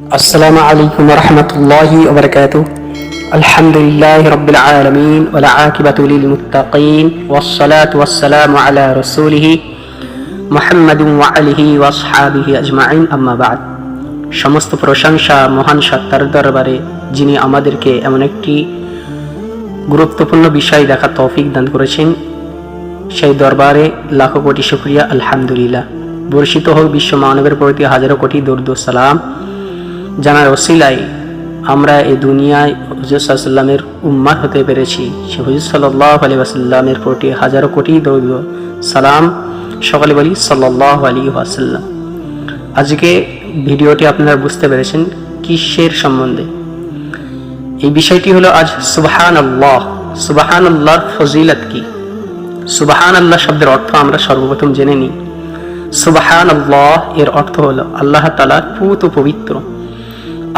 السلام عليكم ورحمة الله وبركاته. الحمد لله رب العالمين والعاقبة للمتقين والصلاة والسلام على رسوله محمد وعليه وأصحابه أجمعين أما بعد. সমস্ত প্রশংসা মহান সত্তার দরবারে, যিনি আমাদেরকে এমন একটি গুরুত্বপূর্ণ বিষয় দেখার তৌফিক দান করেছেন, সেই দরবারে লাখো কোটি শুকরিয়া। আলহামদুলিল্লাহ। বর্ষিত হোক বিশ্ব মানবের প্রতি হাজারো কোটি দরুদ ও সালাম, জানার ওসিলায় আমরা এই দুনিয়ায় হুজুর সাল্লাল্লাহু আলাইহি ওয়াসাল্লামের উম্মত হতে পেরেছি। সে হুজুর সাল্লাল্লাহু আলাইহি ওয়াসাল্লামের প্রতি হাজারো কোটি দরুদ ও সালাম। সকলে বলি সাল্লাল্লাহু আলাইহি ওয়াসাল্লাম। আজকে ভিডিওটি আপনারা বুঝতে পেরেছেন কিসের সম্বন্ধে। এই বিষয়টি হলো আজ সুবহানাল্লাহ। সুবহানাল্লাহর ফজিলত কি? সুবহানাল্লাহ শব্দের অর্থ আমরা সর্বপ্রথম জেনে নিই। সুবহানাল্লাহ এর অর্থ হলো আল্লাহ তাআলা পুত পবিত্র।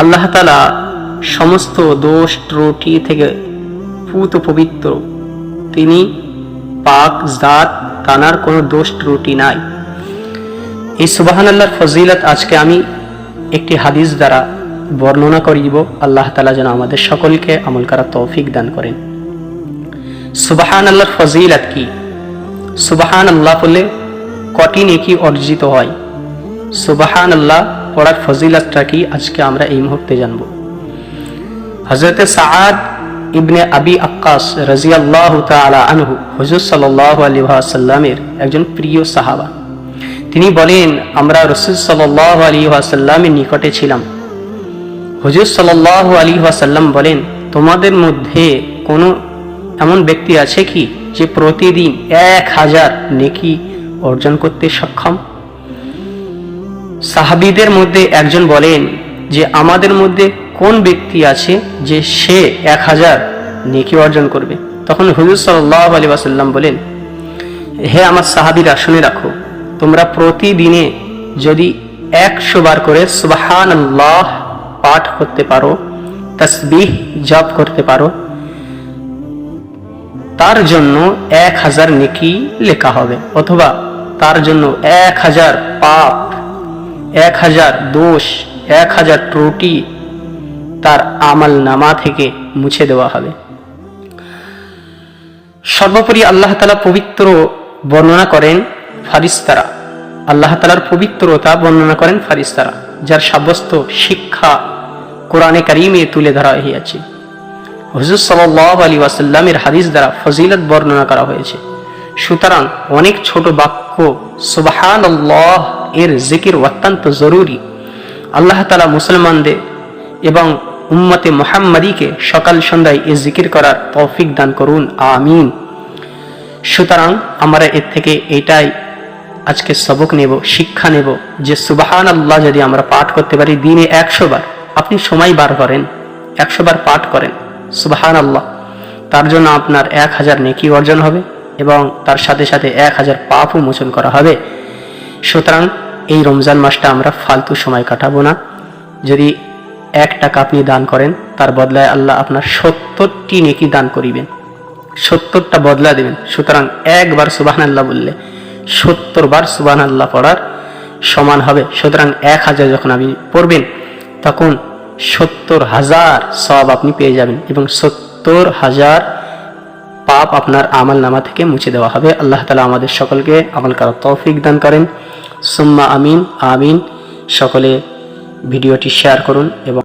আল্লাহ তাআলা সমস্ত দোষ ত্রুটি থেকে পুত পবিত্র। তিনি পাক জাত, তানার কোনো দোষ ত্রুটি নাই। এই সুবহানাল্লাহর ফজিলত আজকে আমি একটি হাদিস দ্বারা বর্ণনা করিব। আল্লাহ তাআলা যেন আমাদের সকলকে আমল করার তৌফিক দান করেন। সুবহানাল্লাহর ফজিলত কি? সুবহানাল্লাহ বলে কটি নেকি অর্জিত হয়। সুবহানাল্লাহ পড়ার ফজিলতটা কি আজকে আমরা এই মুহূর্তে জানব। হযরত সাআদ ইবনে আবি আক্কাস রাদিয়াল্লাহু তাআলা আনহু হুজুর সাল্লাল্লাহু আলাইহি ওয়াসাল্লামের একজন প্রিয় সাহাবা। তিনি বলেন, আমরা রাসূল সাল্লাল্লাহু আলাইহি ওয়াসাল্লামের নিকটে ছিলাম। হুজুর সাল্লাল্লাহু আলাইহি ওয়াসাল্লাম বলেন, তোমাদের মধ্যে কোনো এমন ব্যক্তি আছে কি যে প্রতিদিন 1000 নেকি অর্জন করতে সক্ষম? সাহাবীদের মধ্যে একজন বলেন যে আমাদের মধ্যে কোন ব্যক্তি আছে যে সে 1000 নেকি অর্জন করবে? তখন হুজুর সাল্লাল্লাহু আলাইহি ওয়াসাল্লাম বলেন, হে আমার সাহাবীরা, শুনে রাখো, তোমরা প্রতিদিনে যদি 100 বার করে সুবহানাল্লাহ পাঠ করতে পারো, তাসবিহ জপ করতে পারো, তার জন্য 1000 নেকি লেখা হবে, অথবা তার জন্য 1000 পাপ, 1000 দোষ, 1000 ত্রুটি তার আমল নামা থেকে মুছে দেওয়া হবে। সর্বোপরি আল্লাহ তাআলা পবিত্র বর্ণনা করেন ফারিস্তারা। আল্লাহ তাআলার পবিত্রতা বর্ণনা করেন ফারিস্তারা, যার সাব্যস্ত শিক্ষা কোরআনে কারীমে তুলে ধরা হয়েছে। হুজুর সাল্লাল্লাহু আলাইহি ওয়াসাল্লামের হাদিস দ্বারা ফজিলত বর্ণনা করা হয়েছে। সুতরাং অনেক ছোট বাক্য সুবহানাল্লাহ এর জিকির অত্যন্ত জরুরি। আল্লাহ তাআলা মুসলমানদের এবং উম্মতে মুহাম্মাদীকে সকাল সন্ধ্যায় এই জিকির করার তৌফিক দান করুন, আমিন। সুতরাং আমরা এর থেকে এটাই আজকে সবক নেব, শিক্ষা নেব যে সুবহানাল্লাহ যদি আমরা পাঠ করতে পারি দিনে 100 বার, আপনি সময় বার করেন, 100 বার পাঠ করেন সুবহানাল্লাহ, তার জন্য আপনার 1000 নেকি অর্জন হবে এবং তার সাথে সাথে 1000 পাপও মোচন করা হবে। সুতরাং এই রমজান মাসটা আমরা ফালতু সময় কাটাবো না। যদি 1 টাকা আপনি দান করেন, তার বদলায় আল্লাহ আপনার 70টি নেকি দান করিবেন, 70টা বদলা দেবেন। সুতরাং একবার সুবহানাল্লাহ বললে 70 বার সুবহানাল্লাহ পড়ার সমান হবে। সুতরাং 1000 যখন আপনি পড়বেন, তখন 70,000 সওয়াব আপনি পেয়ে যাবেন এবং 70,000 পাপ আপনার আমল নামা থেকে মুছে দেওয়া হবে। আল্লাহ তাআলা আমাদের সকলকে আমল করার তৌফিক দান করেন। সুম্মা আমিন, আমিন। সকলে ভিডিওটি শেয়ার করুন এবং